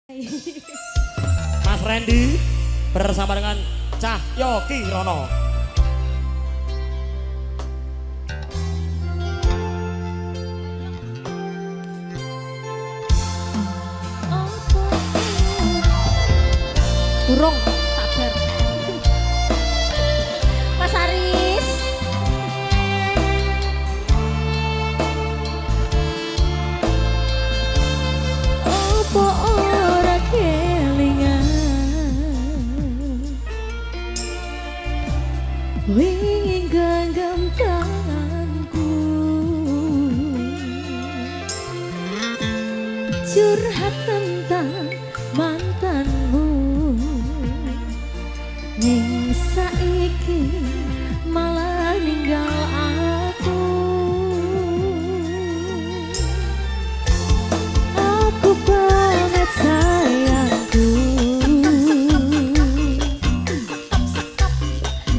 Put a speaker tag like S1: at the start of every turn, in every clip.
S1: Mas Randy bersama dengan Cahyo Kirono.
S2: Burung, sabar. Mas Aris. Apa ora kelingan wingin genggam tanganku curhat tentang mantanmu. Ning saiki malah ninggal aku. Aku banget sayangku,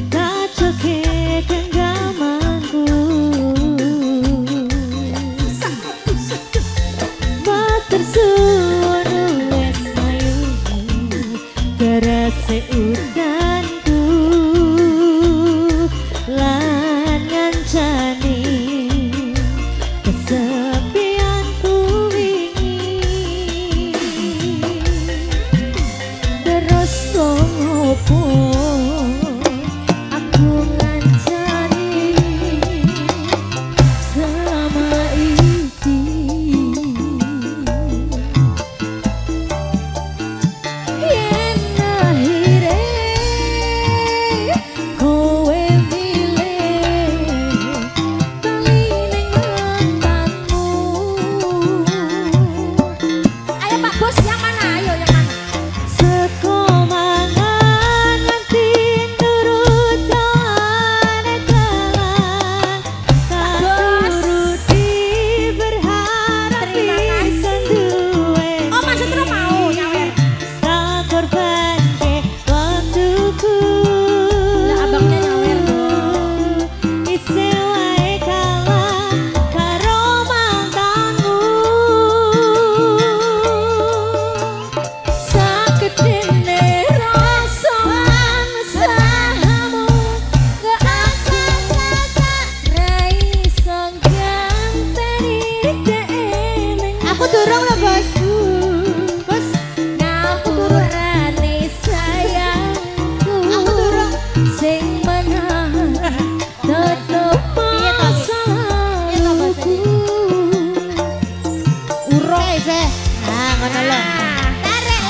S2: kacau ke genggamanku. Matur suwun wes ayu terase udan lan ngancani kesepianku wingi. Terus opo aku ngancani selama iki. Yen akhire kowe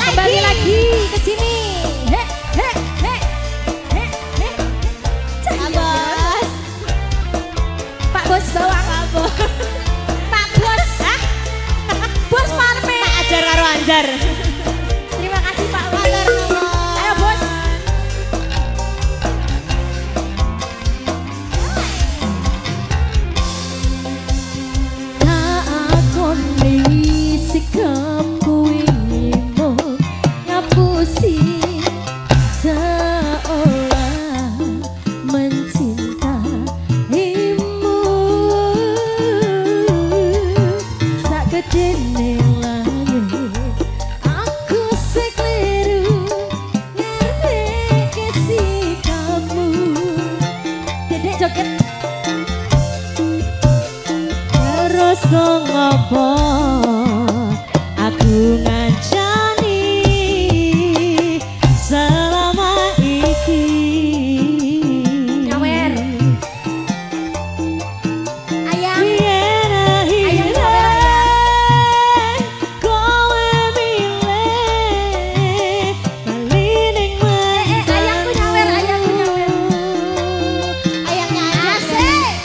S2: kembali lagi ke sini. Bos. Pak Bos bawang. Pak Bos. Bos Parme. Pak Ajar karo Anjar. Terima kasih Pak Bos. Ayo Bos. Tak akon sikapku ingin ngapusi seolah mencintaimu. Sakjedene langit aku sekeliru ngerti sikapmu. Dedek joget. Terus kok ngopo aku ngancani selama iki. Nyawer ayang ayang nyawer kowe milih malining ayangku nyawer ayangnya asik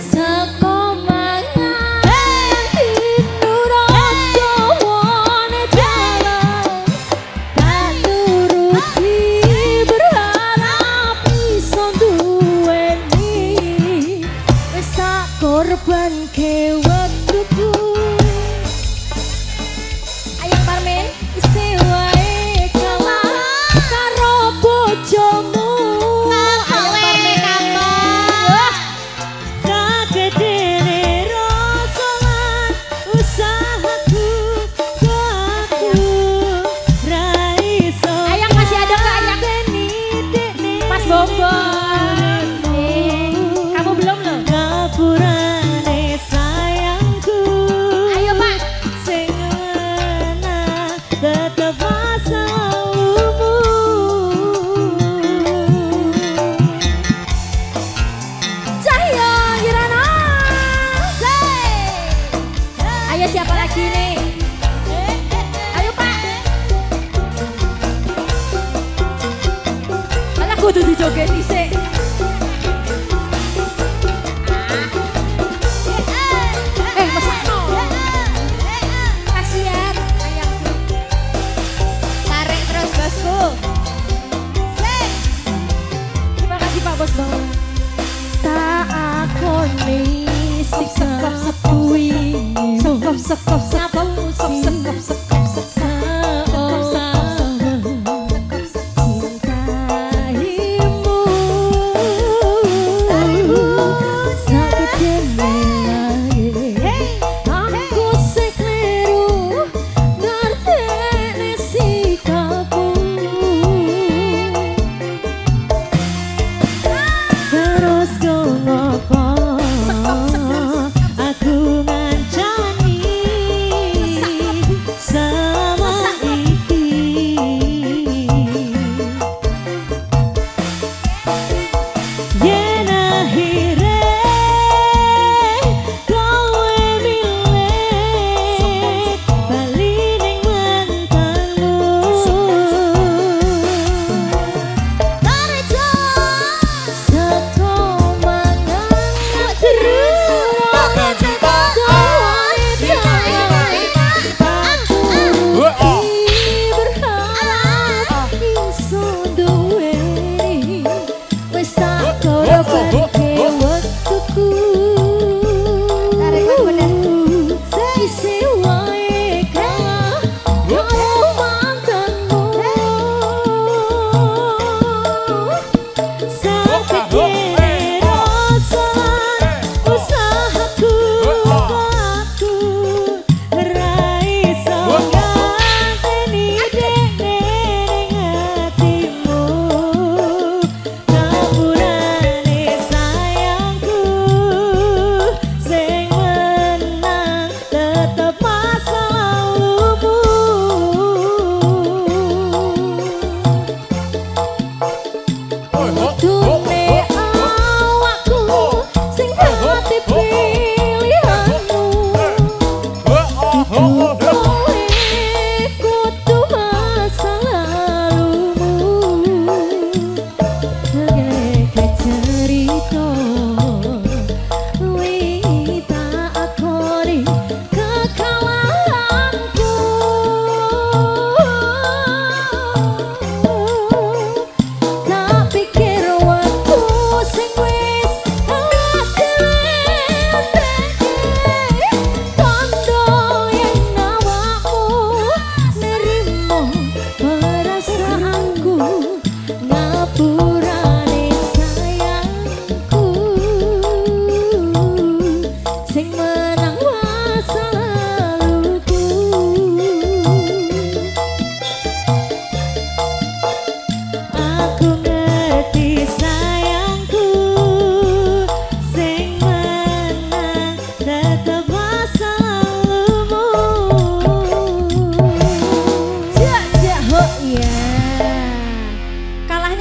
S2: seko mangan lagi nih. Ayo Pak. Malah kudu dijoget dhisik. Mesakno. Kasihan ayamku. Tarik terus bosku. Terima kasih Pak Bos Bawang. Tak akoni sikap sepuwi. Sekop sapamu sekop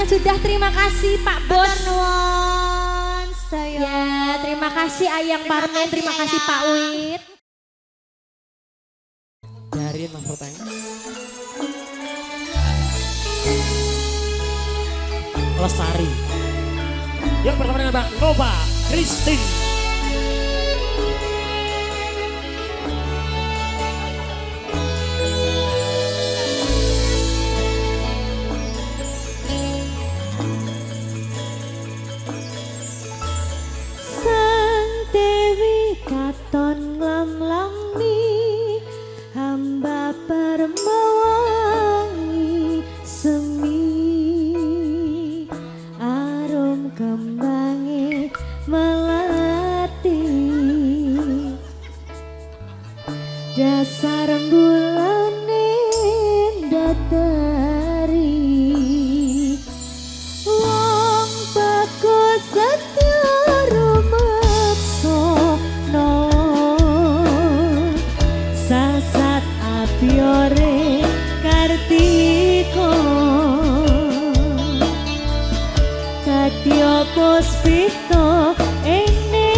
S2: sudah, terima kasih Pak Bos. Ya, terima kasih Ayang Parmen, terima kasih Pak Wit.
S1: Dari Mas Roteng. Lestari. Yuk bersama dengan Mbak Nova Christine.
S2: Katon nglamlangi hamba permawangi semi arum kembangi melati dasar bulane datari wong bagus setya sasat apiore kartiko kadya puspito enendro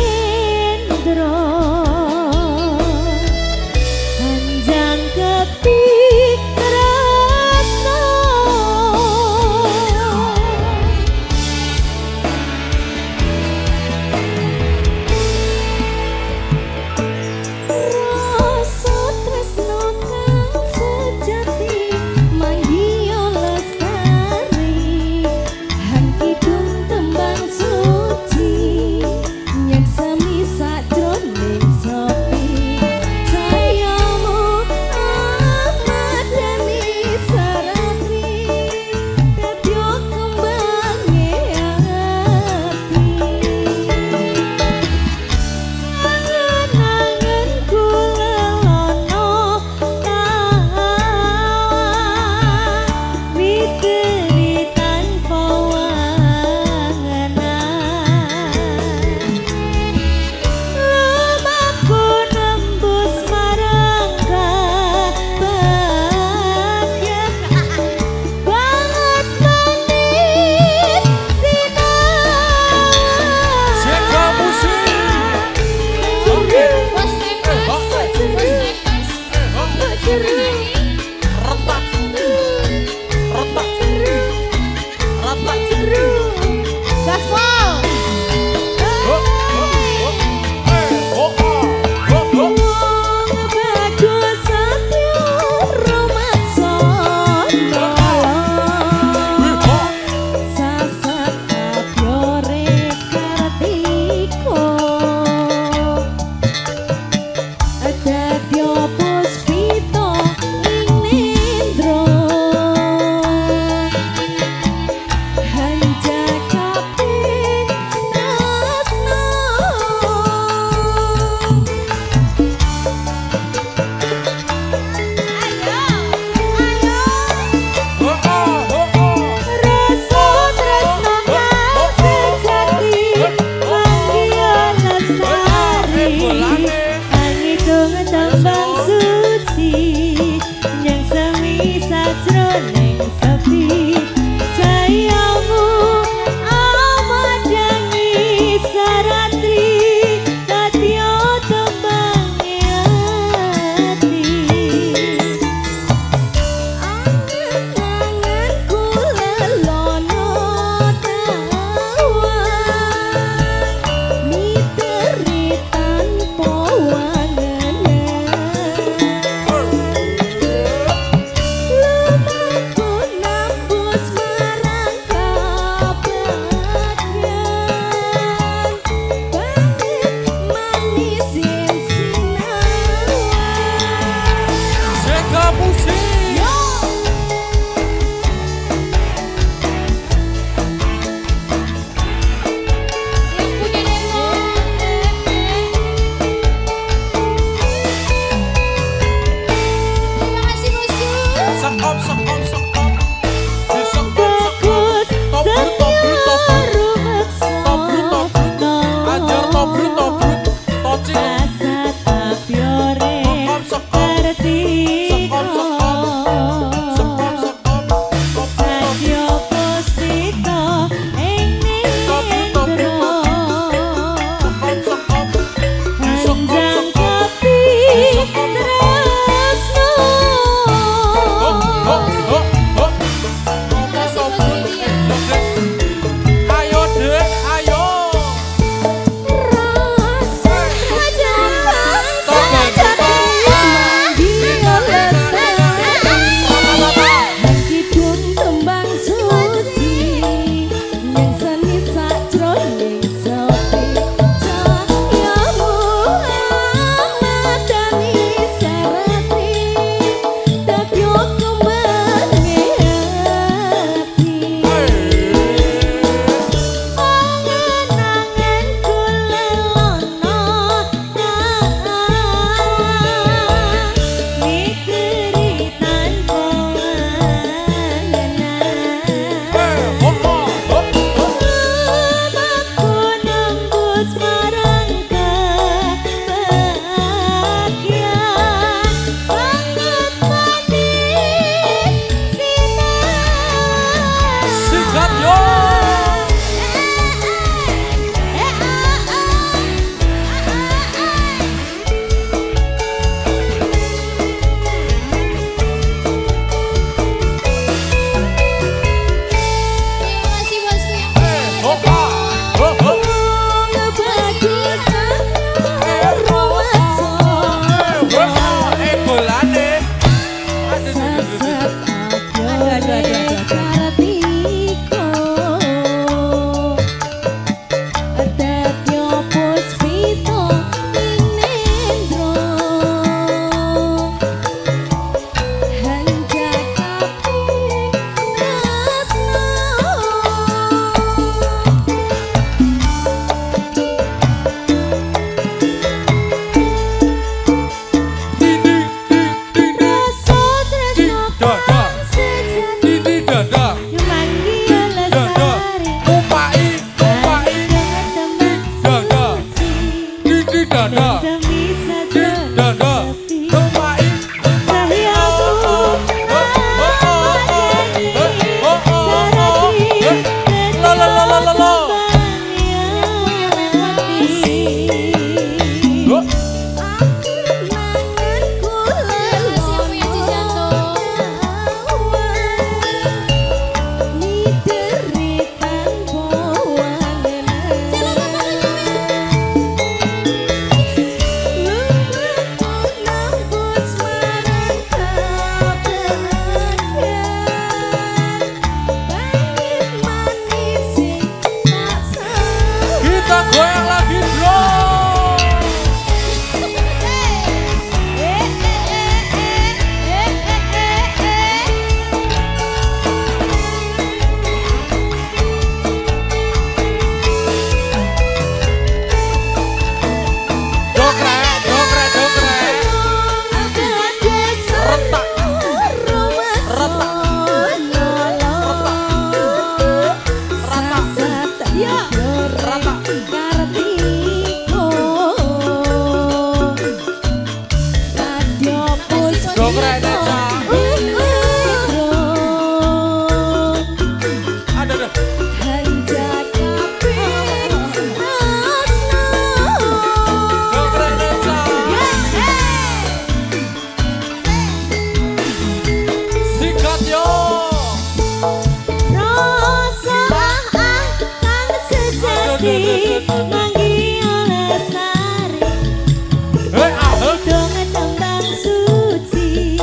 S2: Dong tembang suci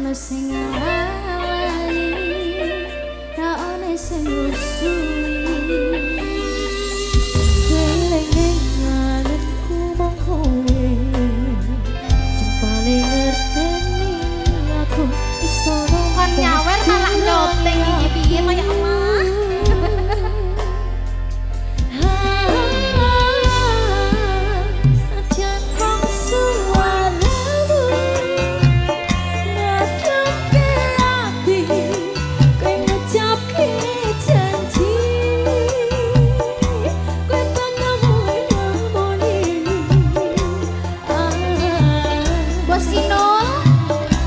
S2: ono sing ngalani ra ono sing usui kelengenganku mong kowe sing paling ngerteni aku iso kan nyawer malah nyoteng iki piye kaya Allah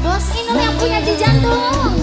S2: Bos Inul yang punya jantung.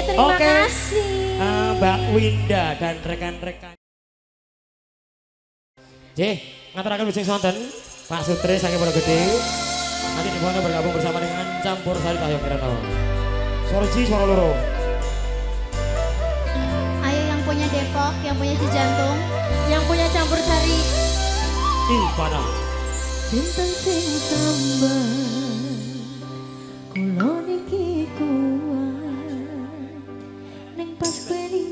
S2: Terima kasih.
S1: Mbak Winda dan rekan-rekan. Ngaturaken wising sonten Pak Sutri saking Pondok-Gede. Nanti dibono bergabung bersama dengan Campur Sari Cahyo Kirana. Suara Ji, suara loro.
S2: Ayo yang punya Depok, yang punya Cijantung, yang punya Campur Sari.
S1: Di mana?
S2: Sinten sing sambat, kulo niki kuat, neng pas kowe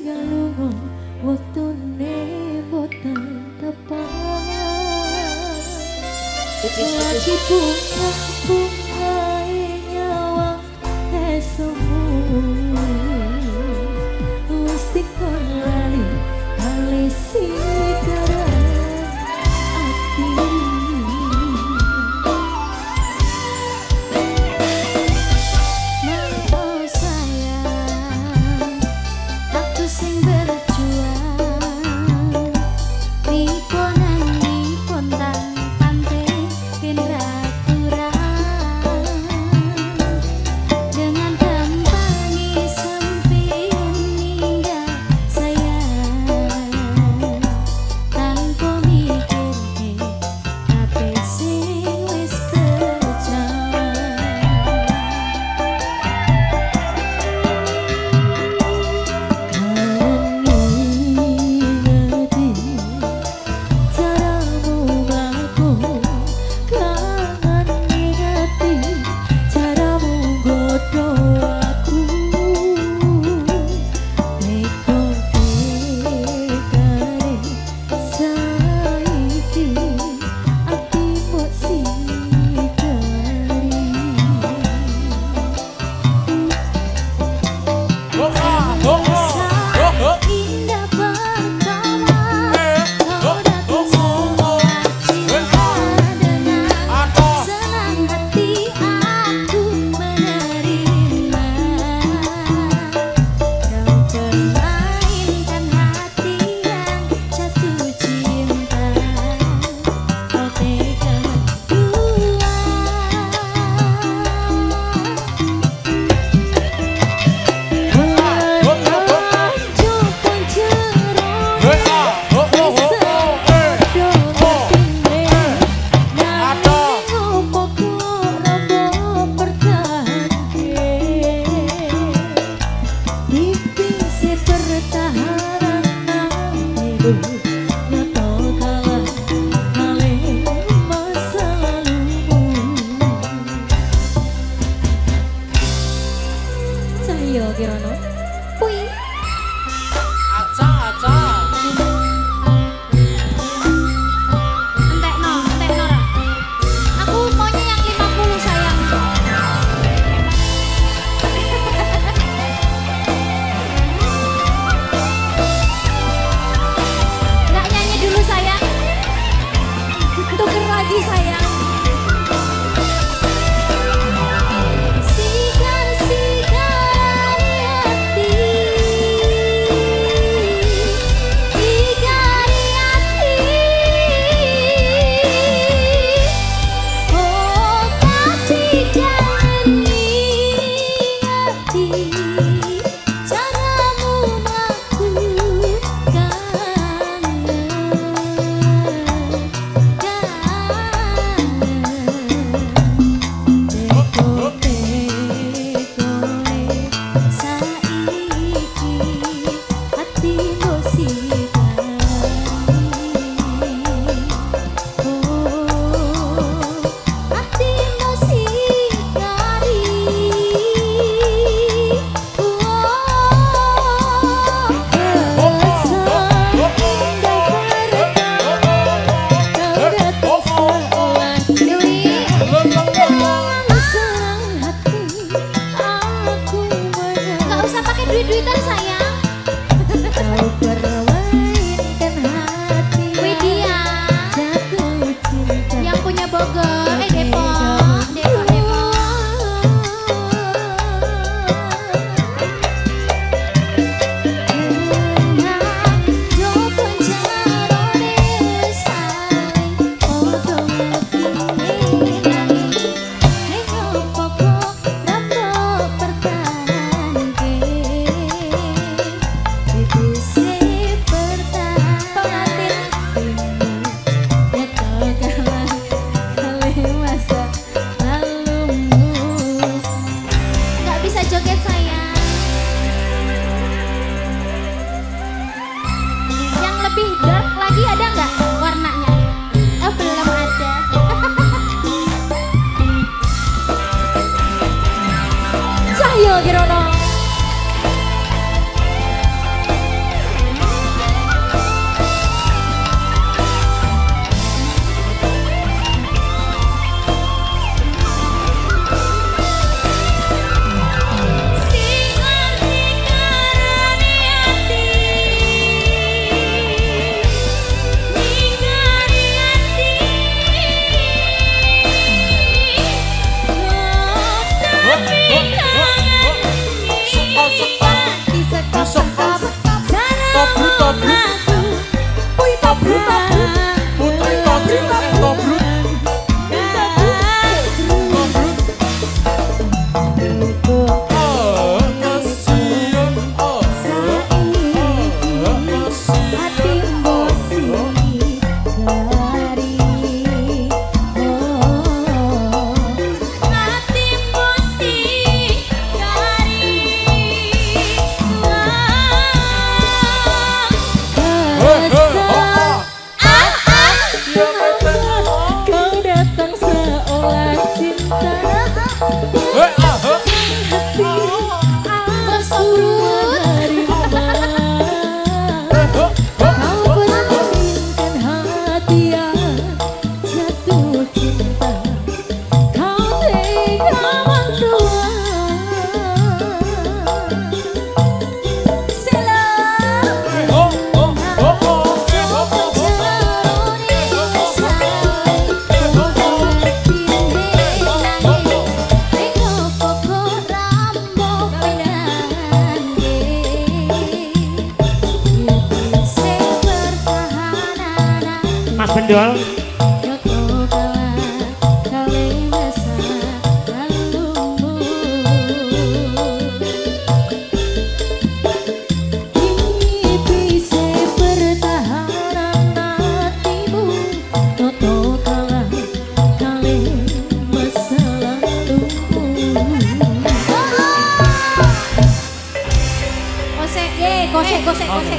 S1: Bendol.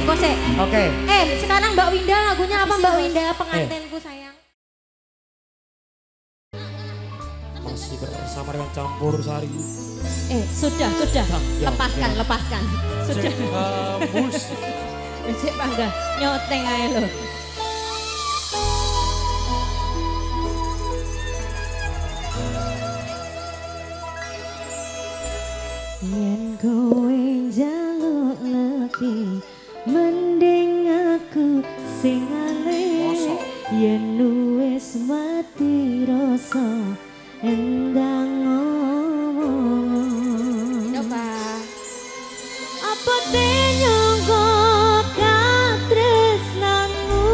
S2: Gosek.
S1: Oke.
S2: Sekarang Mbak Winda, lagunya apa Mbak Winda? Pengantenku sayang.
S1: Masih bersama dengan Campur Sari.
S2: Sudah. Lepaskan. Sudah.
S1: Musik.
S2: Cek bangga, nyoteng aja loh. Yen kowe njaluk lebih, mending aku sing alih. Yen wis mati rasa endang ngomong. Coba. Apa te nyangka katresnanmu?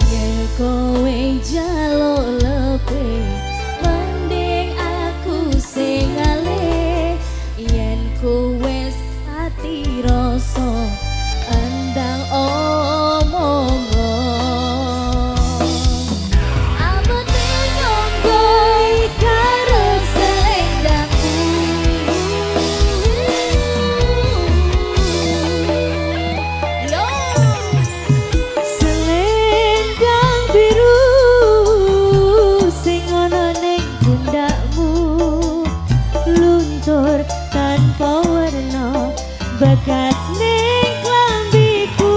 S2: Yen kowe njaluk lebih, mending aku sing alih. Yen kowe wis mati rasa endang omong. Abote nyonggo karo selendangku. Selendang biru sing ana ning pundakmu, luntur tanpa warna, bekas ning klambiku.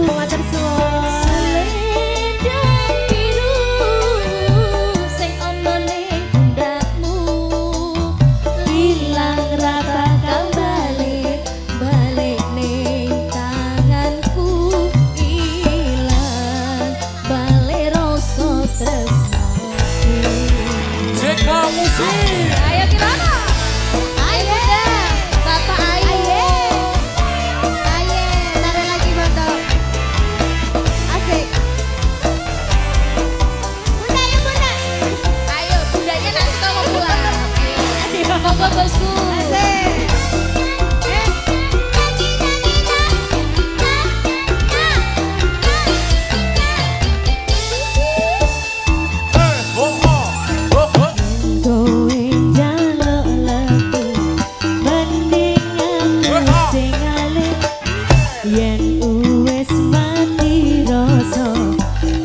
S2: Matur suwun. Selendang biru sing ana ning pundakmu, bilang ra bakal balik ning tanganku. Ilang balik rasa tresnaku.
S1: Jeka musik.
S2: Ayo gimana? Ayo deh, Bapak ayo. Ayo, tarik lagi Bando. Asik. Bunda ya Bunda. Ayo, Bundanya nanti kalau mau pulang. Ayo, Bapak bosku. Asik. Kowe njaluk lebih, mending aku sing alih. Yen wis mati rasa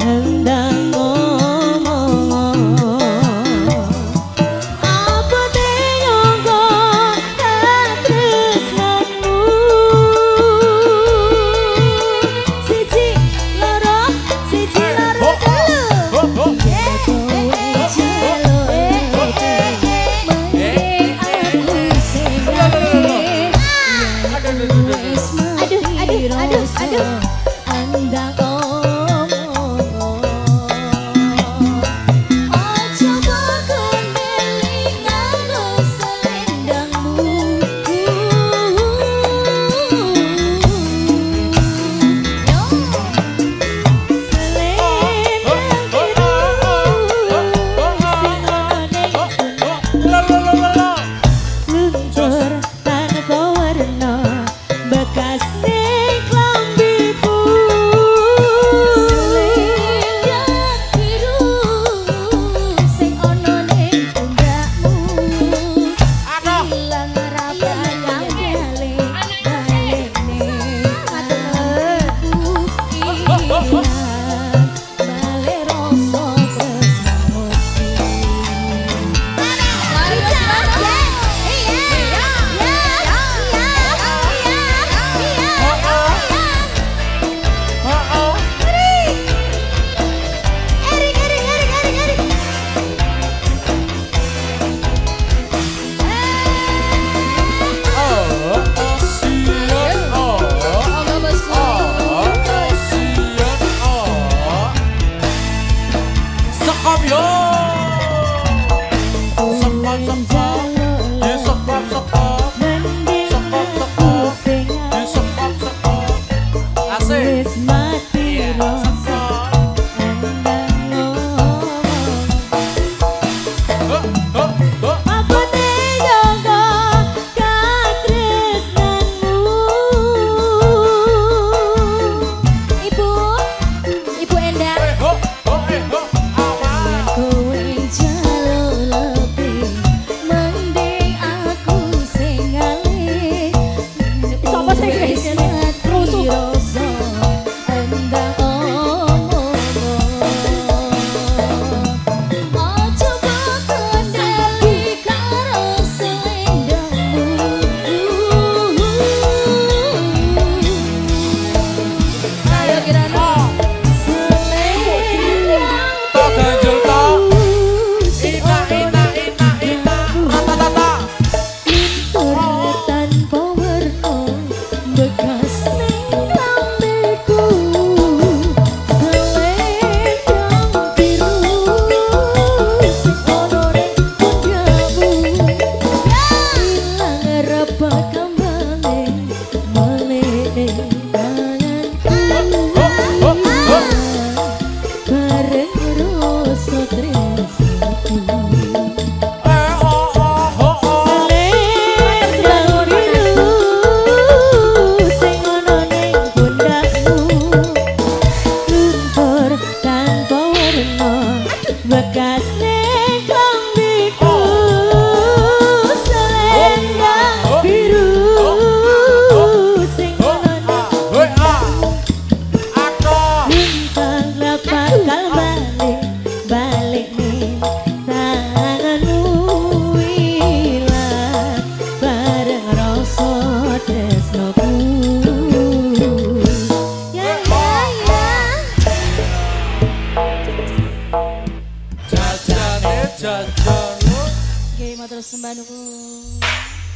S2: endang ngomong. Apa te nyangka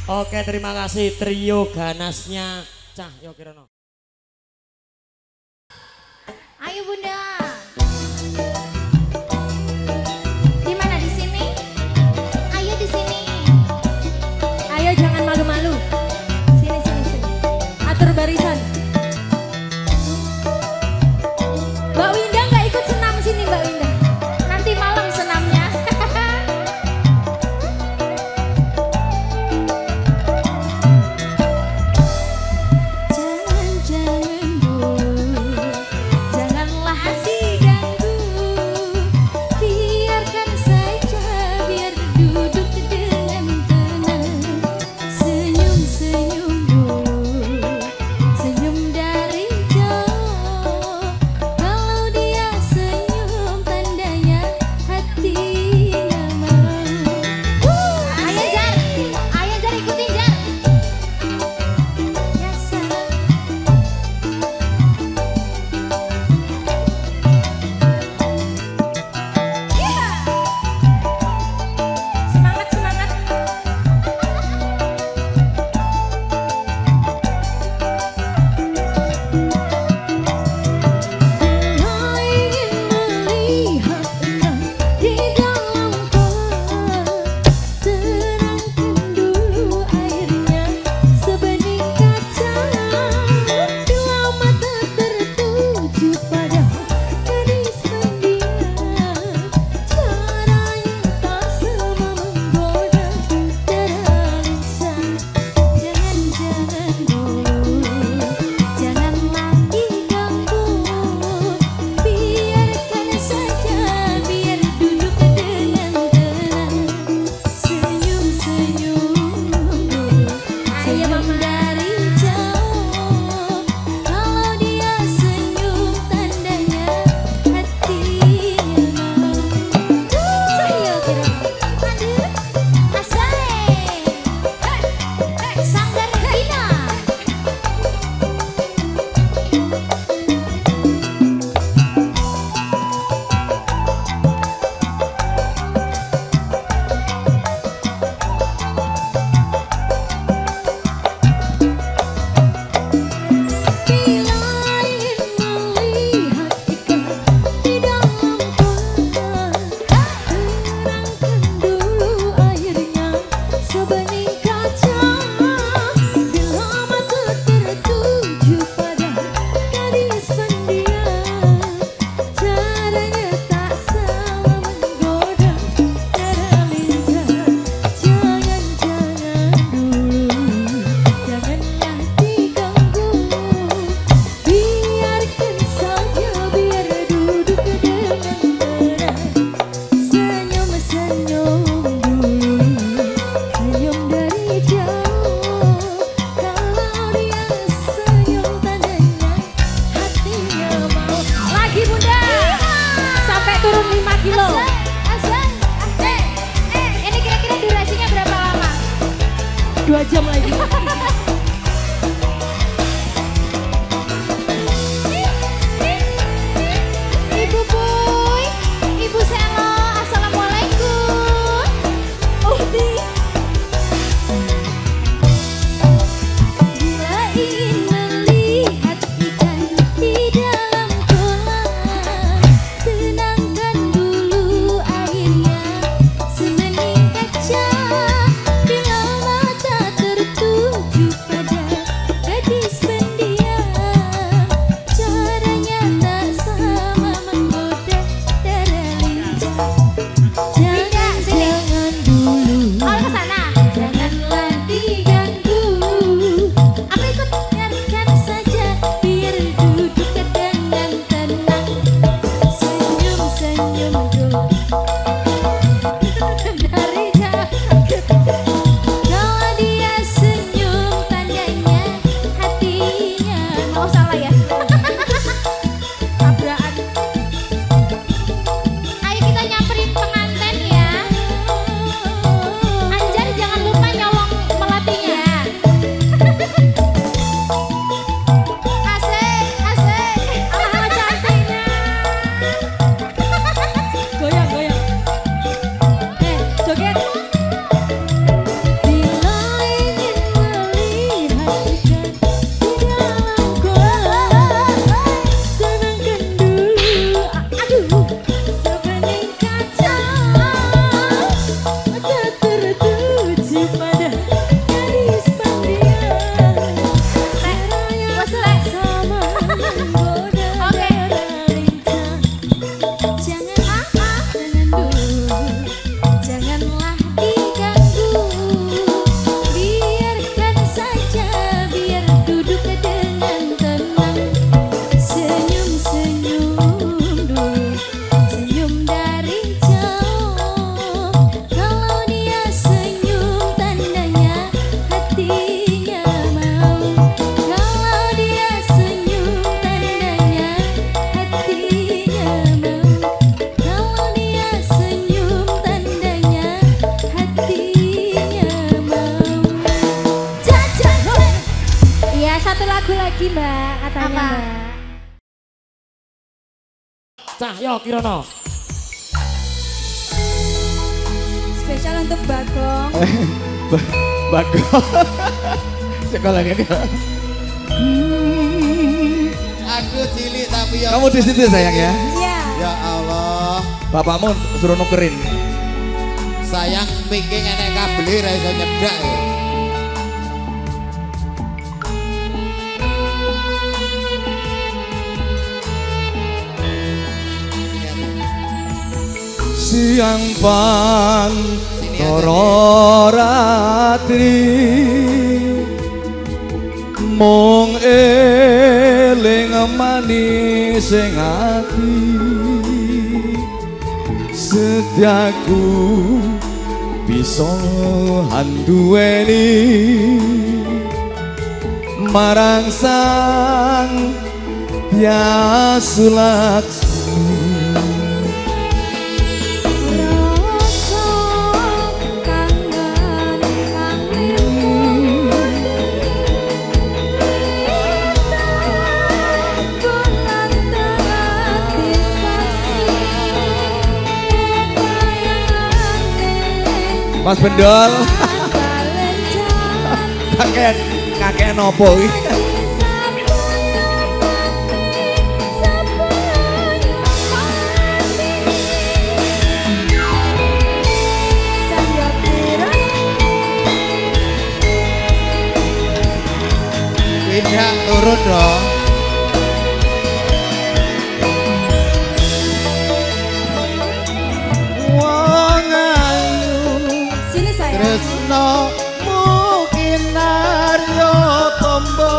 S1: Oke, terima kasih trio ganasnya Cahyo Kirana.
S2: Ayo Bunda. Di mana di sini? Ayo di sini. Ayo jangan malu-malu. Sini sini sini. Atur barisan. Mbak Winda nggak ikut senam sini Mbak Winda. Nanti malam senamnya.
S3: Bila mata tertutup
S2: lagu lagi Mbak, katanya
S3: Apa?
S2: Mbak.
S1: Cahyo Kirana.
S2: Spesial untuk Bagong.
S4: Bagus. Sekolah lagi.
S5: Aku cilik tapi ya.
S4: Kamu di situ sayang ya?
S2: Iya.
S5: Ya Allah.
S4: Bapakmu suruh nukerin.
S5: Sayang pingking enek kabel ra iso nyedak ya.
S4: Siang pan
S5: Sini
S4: toro ratri mung eling manis sing ati setiaku bisa handuweni marang sang Hyang Laksmi.
S2: Rasa kangen kangenmu bulan terhati saksi
S4: Mas Bendol kakek nopo iki?
S5: Pindah turun dong.
S4: Wong ayu
S2: Sini saya.
S4: tresno mungkin naryo tombo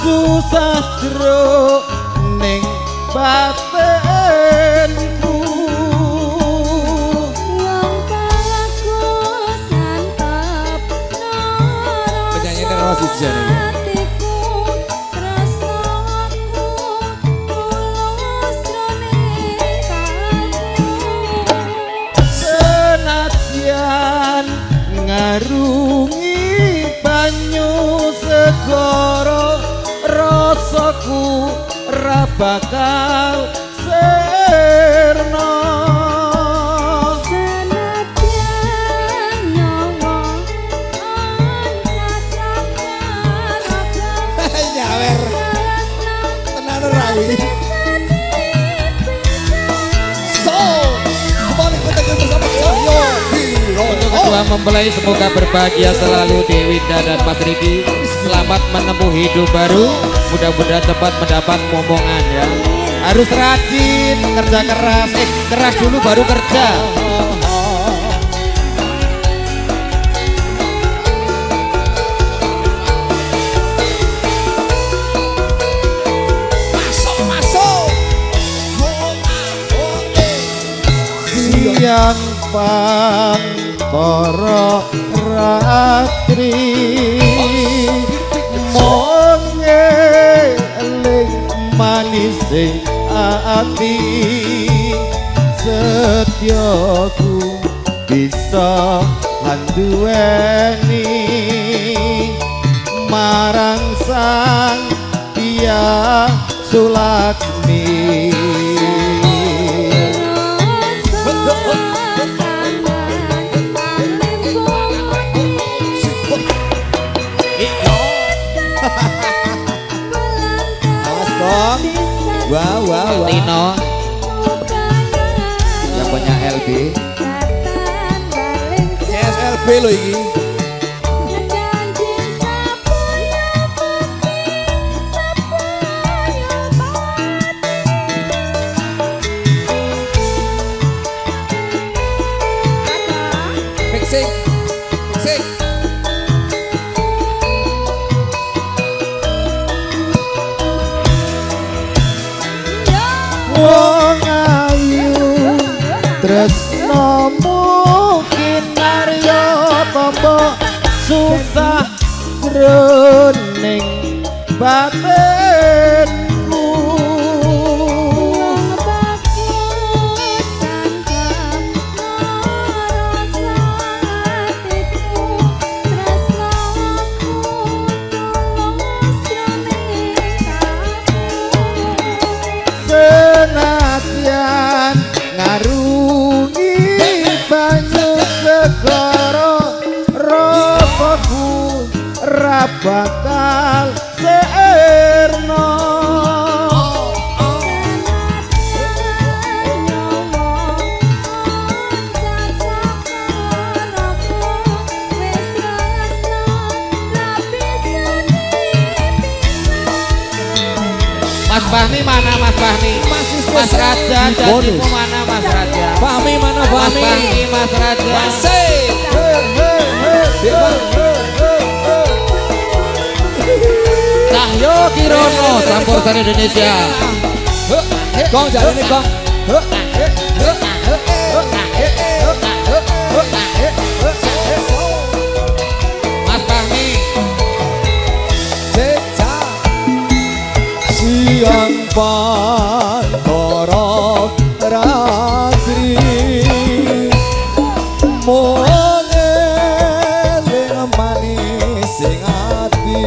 S4: susah jero ning batinku.
S2: Wong kalaku santap
S4: Penyanyi terus ijen iki.
S2: hatiku tresnaku tulus jroning kalbu.
S4: Senadyan ngarungi banyu segara rasaku ra bakal sirna.
S2: Senadyan nyawa ancak raga
S5: Nyawer. Tenan ora iki. So, kembali kita bersama Cahyo
S6: Untuk kedua mempelai semoga berbahagia selalu Dewinda dan Mas Riki. Selamat menempuh hidup baru. Mudah-mudahan cepat mendapat momongan ya. Harus rajin, kerja keras. Keras dulu baru kerja.
S5: Masuk.
S4: Siang pantoro ratri monge eling manis sing ati setyaku bisa handuweni marang sang Hyang Laksmi.
S5: Mas Bom.
S4: Wow.
S6: Tino,
S4: Yang punya LB.
S5: CSLB lo iki. Mixing.
S4: Wong ayu tresno mungkin naryo tombo susah jroning batinku. ra bakal serno.
S6: Mas Fahmi mana Mas Fahmi? Mas Raja janjimu mana Mas Raja?
S5: Fahmi mana
S6: Mas
S5: Fahmi?
S6: Fahmi Mas Raja.
S5: Asik.
S6: Cahyo Kirono campur sari Indonesia.
S5: Gong jalan ini gong.
S6: Mas Fahmi.
S4: Siang pantoro ratri mongeling manis sing ati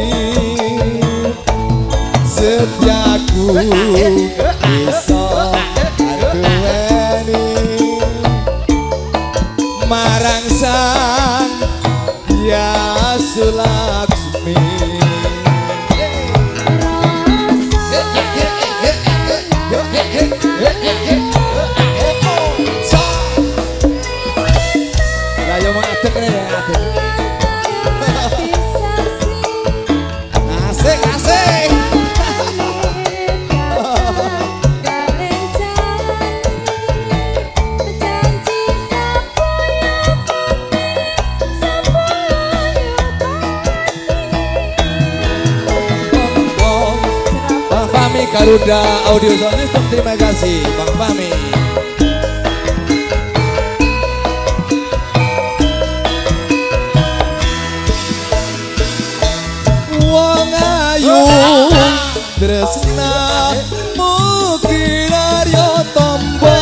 S4: setiaku bisa duweni marang sang Hyas Laksmi.
S5: Ayo mengadek nih adek. Asik asik.
S4: Bang Fahmi Garuda Audio Sound System, terima kasih Bang Fahmi. Wong ayu tresna mugi arya tombo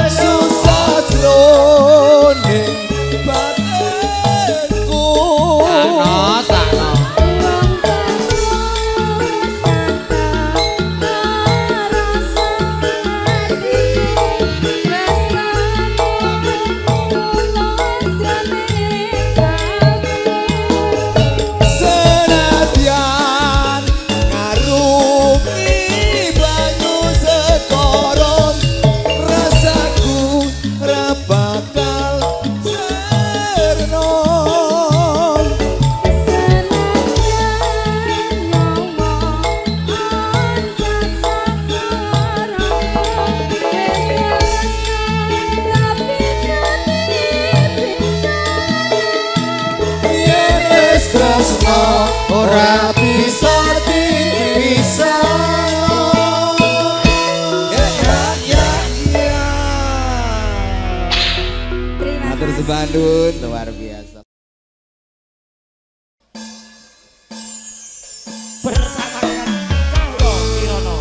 S4: susah jroning batinku.
S6: Sakno sakno.
S4: Senadyan ngarungi banyu sekoron rasaku ra bakal serno. Yen wis tresno ora bisa dipisah. Ya. Matur sebandun luar biasa.
S1: Bersama dengan Cahyo Kirono.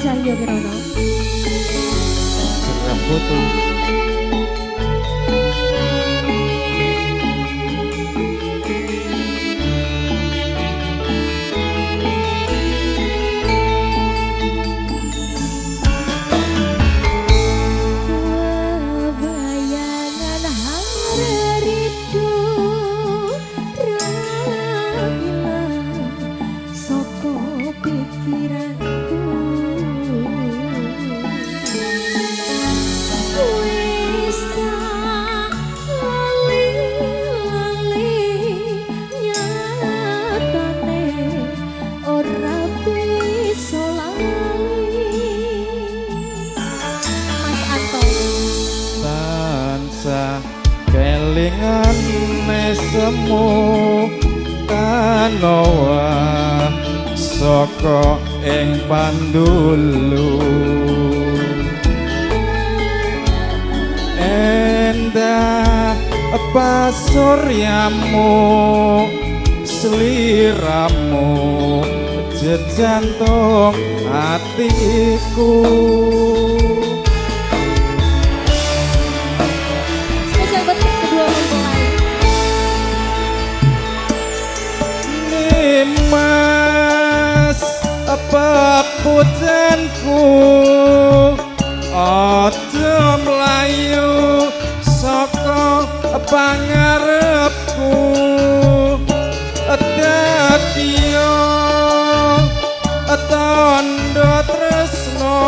S2: Cahyo Kirono.
S6: Serap foto.
S2: Bayangan hariku ragilan soko pikiranku. Wis tak lali-lali nyatane ora bisa lali. Mas Anto.
S4: Tansah kelingan semu kanowa saka ing pandulu endah pasuryamu sliramu jejantung hatiku.
S2: Spesial buat kedua mempelai.
S4: Nimas apa
S6: pujenku aja mlayu saka pangarepku dadiya tandha tresno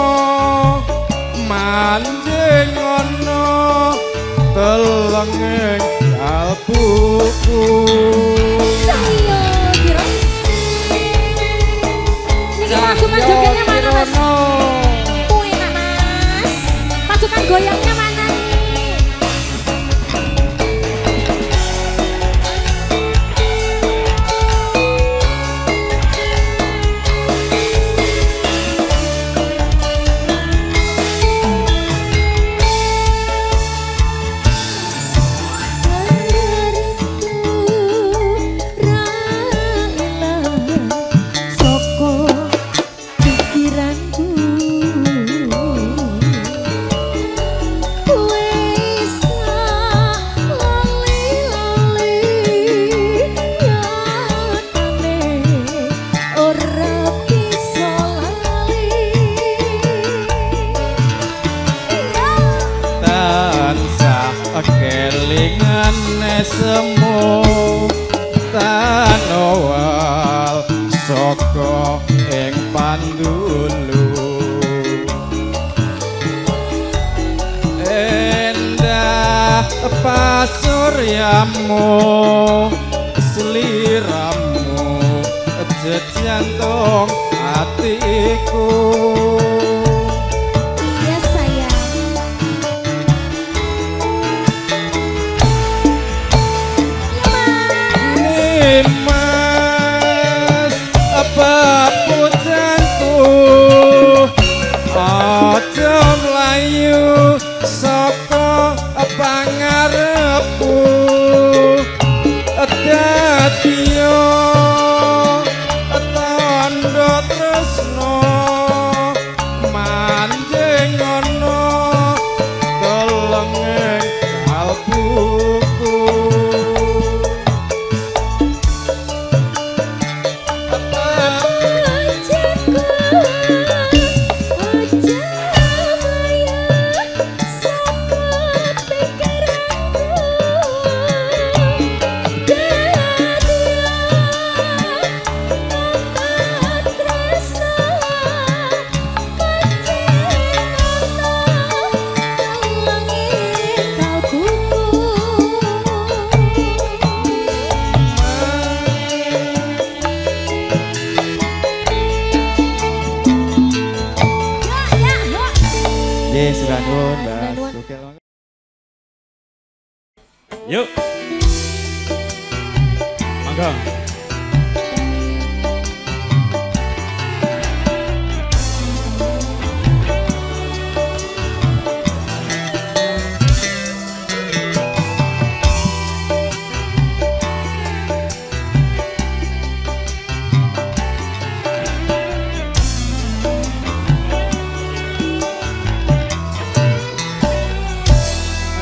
S6: manjing ana telenging kalbuku.
S2: Saya kira ini lagu majukannya mana mas? Enak mas. Pasukan goyangnya mana nih?
S6: Semu tanowal saka ing pandulu endah pasuryamu sliramu jantung hatiku.
S2: Ya sayang.
S6: Mas apa pujanku aja mlayu saka pangarepku dadiya tandha tresno manjing ana telenging kalbuku.
S1: Yuk. Mangga.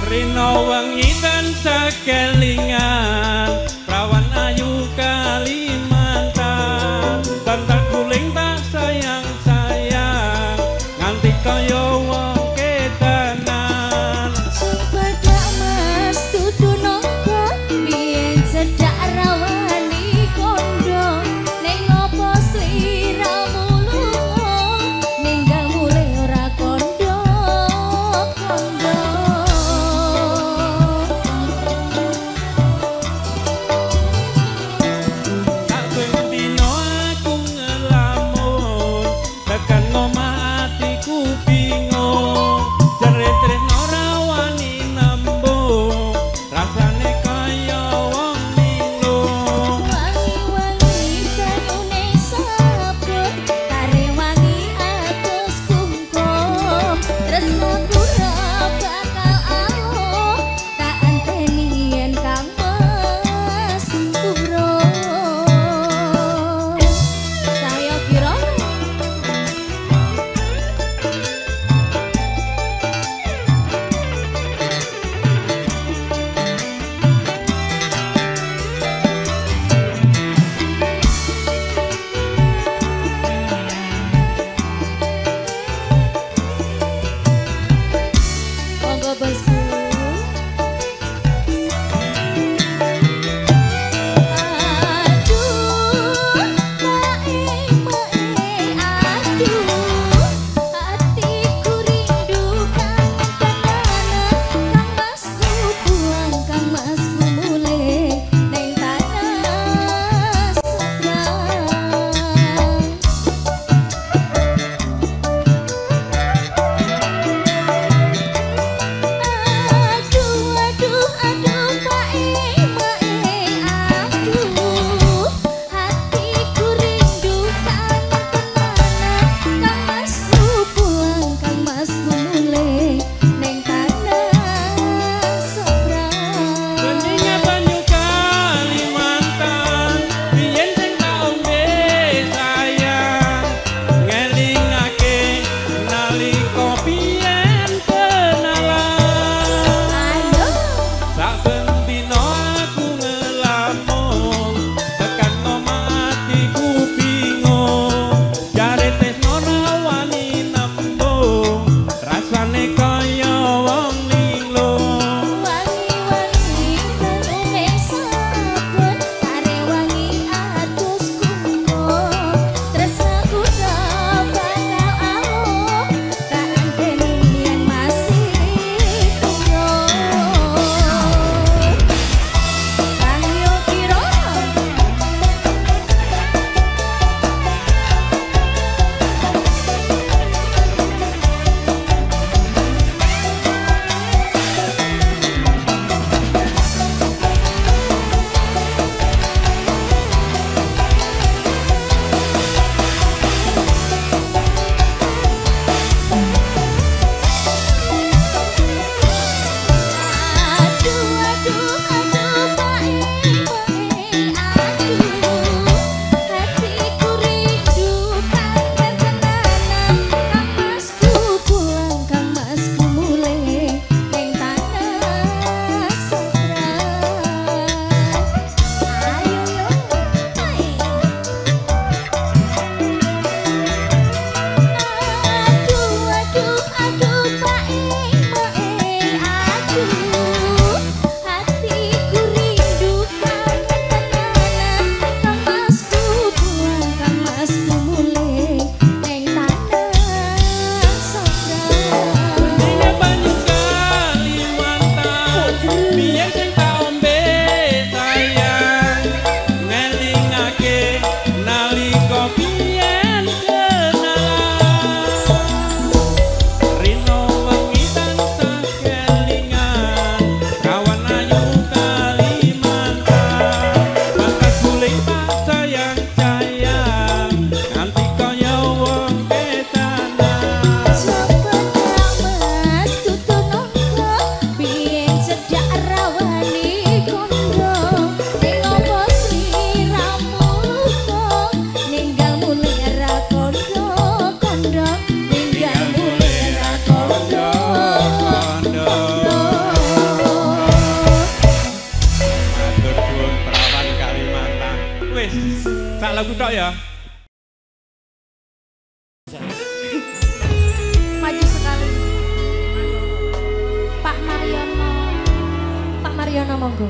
S3: Rino wengi tansah kelingan prawan ayu Kalimantan bantah guling tak sayang-sayang nganti kaya wong kedanan
S2: Sebadak mas tutu nongko biyen sedak rawani kondo ning ngopo sliramu lunga ninggal mulai ora kondo kondo.
S3: ya.
S2: Maju sekali. Pak Mariono. Pak Mariono monggo.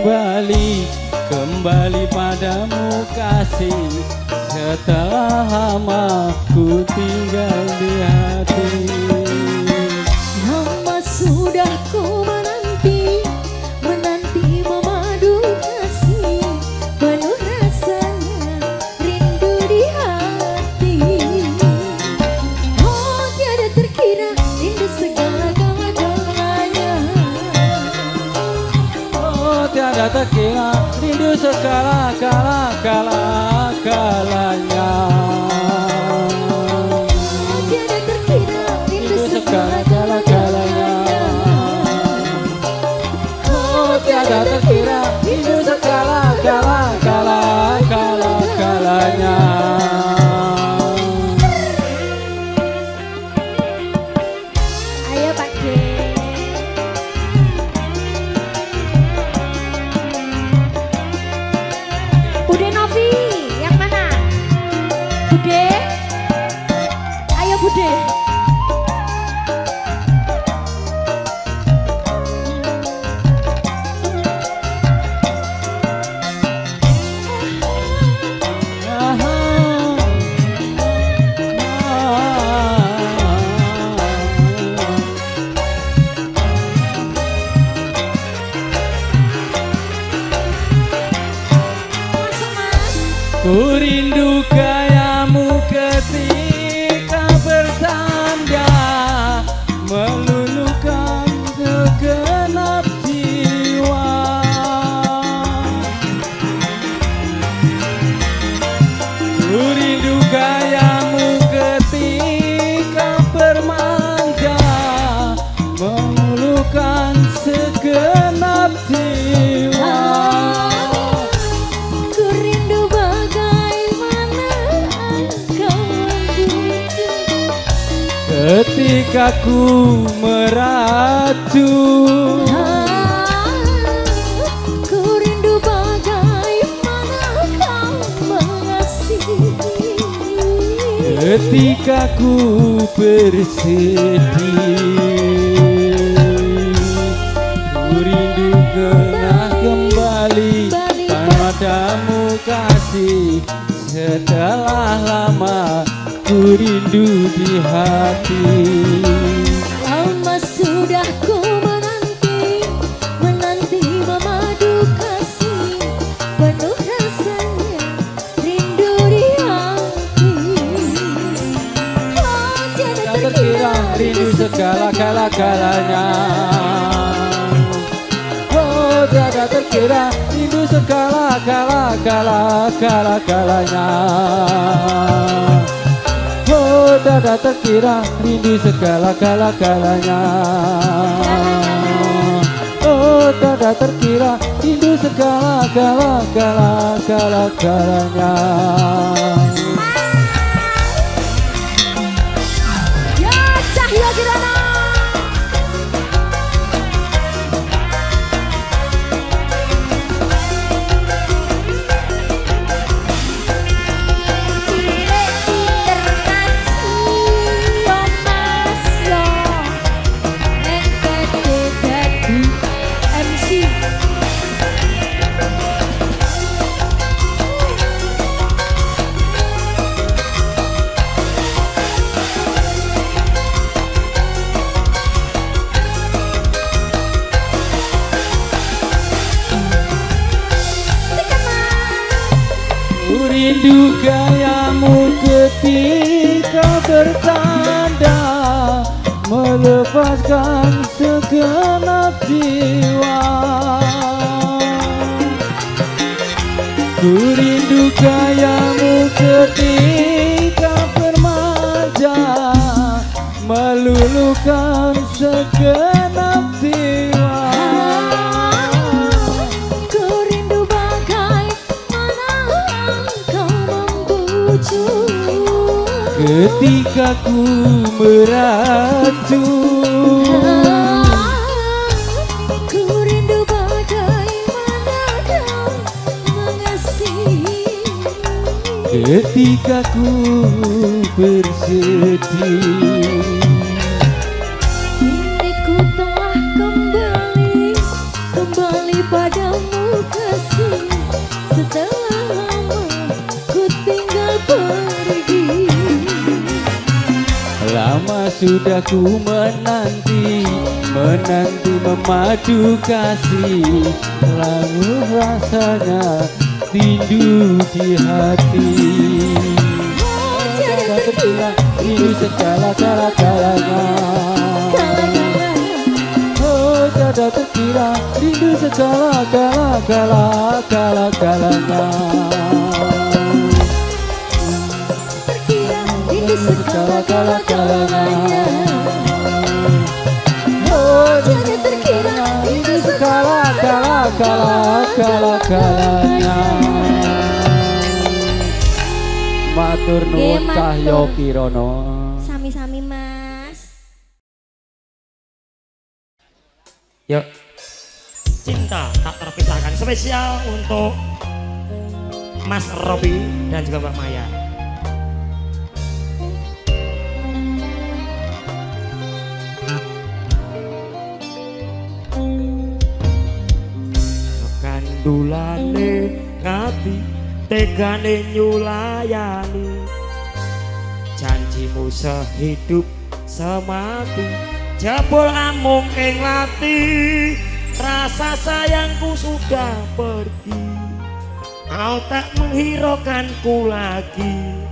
S3: kembali padamu kasih, setelah lama ku tinggal di hati.
S2: Lama sudah ku menanti memadu kasih, penuh rasanya rindu di hati. Oh tiada terkira rindu segala-galanya.
S3: Oh tiada terkira rindu segala-galanya.
S2: Tiada terkira rindu
S3: segala-galanya. Oh tiada terkira rindu segala-galanya.
S2: Ayo Pak D. Bude Novi, yang mana? Bude? Ayo Bude. Masuk Mas.
S3: Ku rindu gayamu ketika bertanda, meluluhkan segenap jiwa. Ku rindu gayamu ketika bermanja, meluluhkan segenap jiwa.
S2: Ku rindu bagaimana engkau membujuk.
S3: Ketika ku meracun,
S2: Ku rindu bagaimana kau mengasihi.
S3: ketika ku bersedih, ku rindu pernah kembali padamu kasih, setelah lama ku rindu di hati.
S2: Lama sudah ku menanti memadu kasih, penuh rasanya rindu di hati. Oh tiada
S3: Tak terkira rindu segala-galanya. Oh tiada terkira rindu segala-galanya. Oh tiada terkira rindu segala-galanya. Oh tiada terkira rindu segala-galanya.
S2: Ya Cahyo Kirana.
S3: Rindu gayamu ketika bertanda, melepaskan segenap jiwa. Ku rindu gayamu ketika bermanja, meluluhkan segenap jiwa.
S2: Ku rindu bagaimana engkau membujuk.
S3: Ketika ku meracun,
S2: Ku rindu bagaimana kau mengasihi.
S3: ketika ku bersedih,
S2: Kini ku telah kembali padamu kasih setelah lama ku tinggal pergi.
S3: Lama sudah ku menanti memadu kasih, lalu rasanya rindu di hati.
S2: Jangan terkira
S3: rindu segala-galanya. Oh, tiada terkira rindu segala-galanya.
S2: terkira rindu segala-galanya.
S3: Oh,
S2: Jangan terkira rindu
S3: segala-galanya. Matur nuwun Cahyo Kirana.
S2: Sami-sami Mas.
S1: Yuk, cinta tak terpisahkan spesial untuk Mas Robi dan juga Mbak Maya. Kandulane ngati tegane nyulayani, janjimu sehidup semati jebol amung ing lati. Rasa sayangku sudah pergi, kau tak menghiraukanku lagi.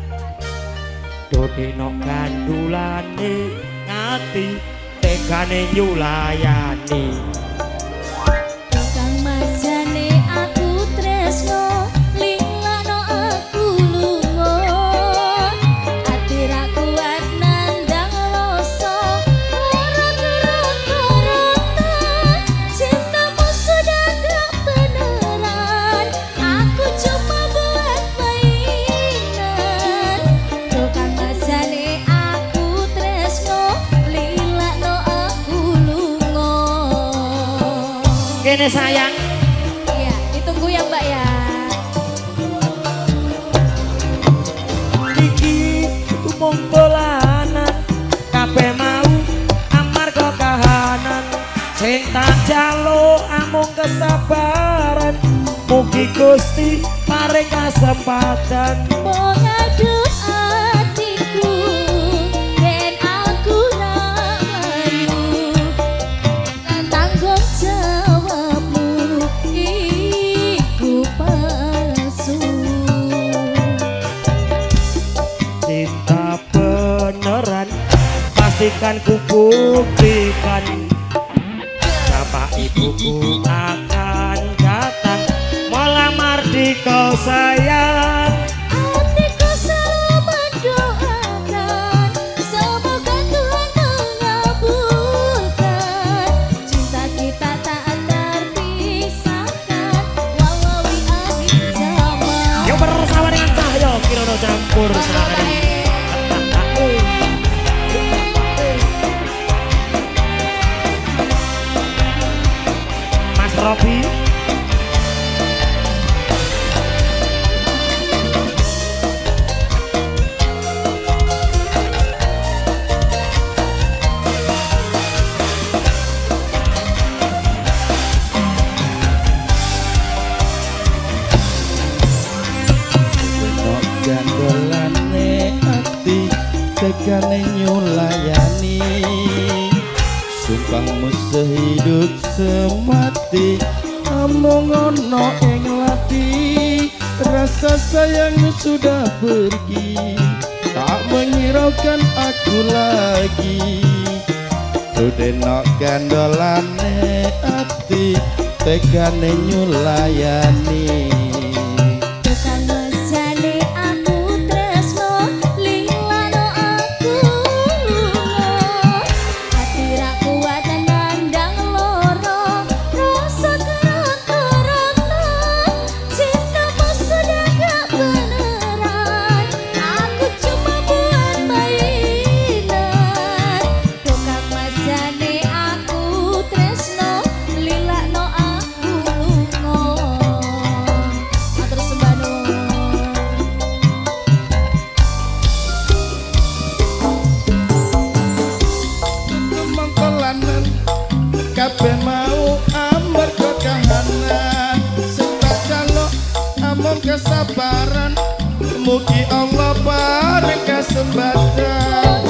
S1: Dodeno kandulane ngati tegane nyulayani.
S2: Kang majane aku tresno, lilano aku lunga. Ati ra kuat nandang rasa, ora kerot-kerota. Cintamu sudah gak beneran, aku cuma buat mainan. Kang majane aku tresno, lilano aku lunga.
S1: Kene sayang,
S2: Iya, ditunggu ya Mbak ya.
S1: iki tumong dolanan, kabeh mau amarga kahanan. Sing tak jaluk amung kesabaran, mugi Gusti paring kesempatan.
S2: Mau ngadu hatiku, ben aku rayu. Tanggung jawabmu, iku palsu.
S1: Cinta beneran, pastikan ku buktikan. Bapak ibuku akan datang melamar di kau sayang.
S2: Hatiku selalu mendoakan, semoga Tuhan mengabulkan. Cinta kita tak terpisahkan, walau di akhir zaman.
S1: Yuk bersama dengan Cahyo Kirana campur silakan. Mas Robi,
S3: Nok gandolane ati tegane nyulayani, sumpahmu sehidup semati, amung ono ing lati. Rasa sayangmu sudah pergi, tak menghiraukan aku lagi. Dodeno gandolane ati tegane nyulayani.
S2: Tukang mesjane aku tresno, lilano aku lunga. Hati ra kuat nandang loro, rasa kerot-kerotno. Cintamu sudah gak beneran, aku cuma buat mainan. Tukang mesjane aku tresno, lilano aku lunga.
S3: kesabaran, mugi Allah paring kesempatan.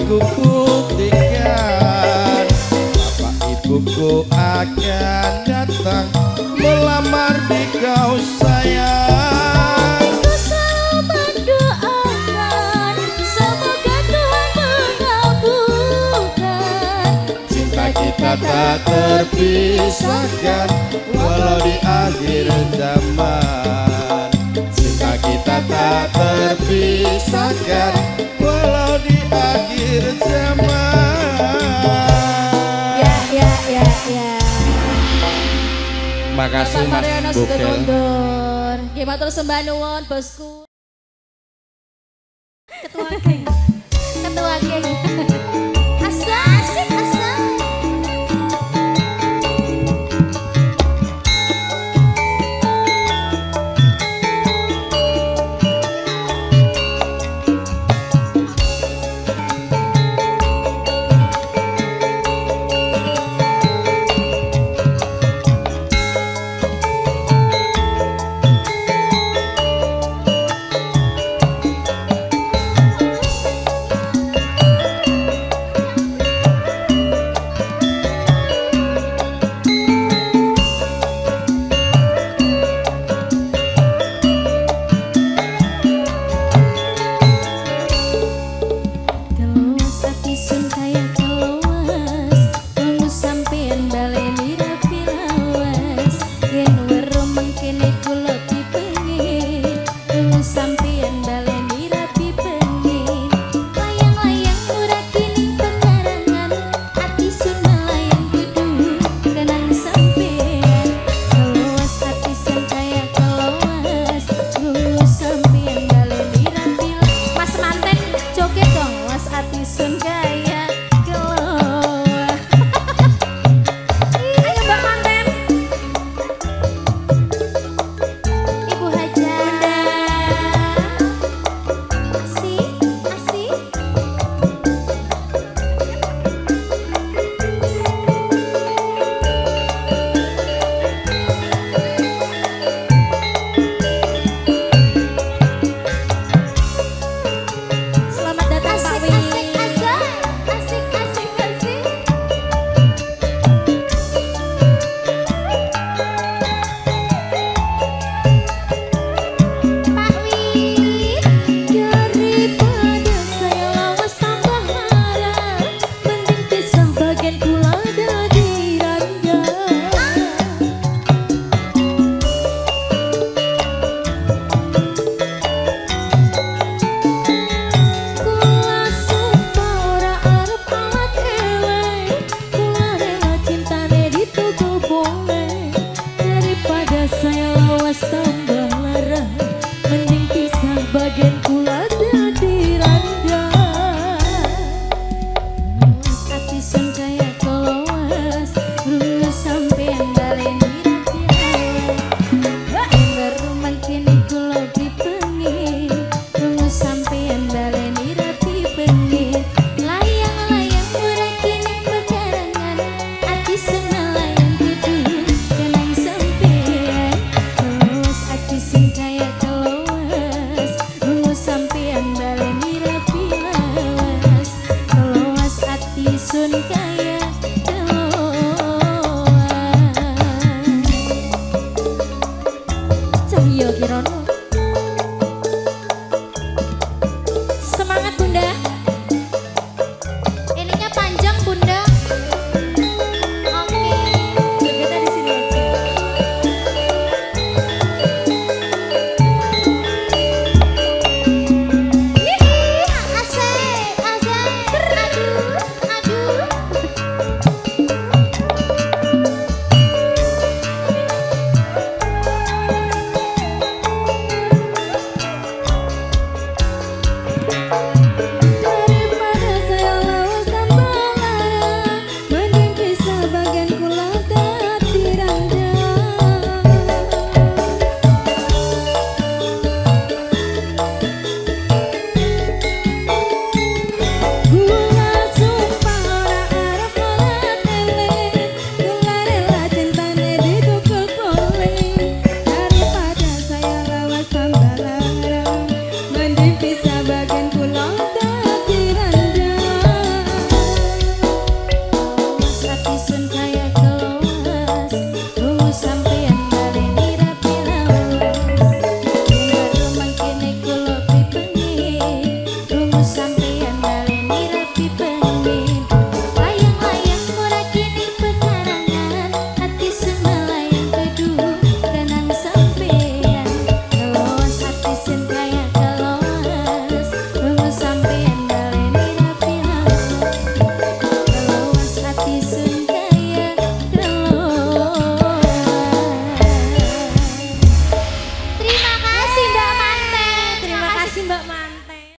S3: Ku buktikan bapak ibuku akan datang melamar di kau sayang.
S2: Ku selalu mendoakan semoga Tuhan mengabulkan.
S3: Cinta kita tak terpisahkan walau di akhir zaman. Cinta kita tak terpisahkan walau di akhir zaman.
S2: Ya.
S3: Makasih
S2: Mas
S3: Mas
S2: sudah
S3: Bukel.
S2: mundur. Gimana terus sembah nuwun bosku. Ketua geng.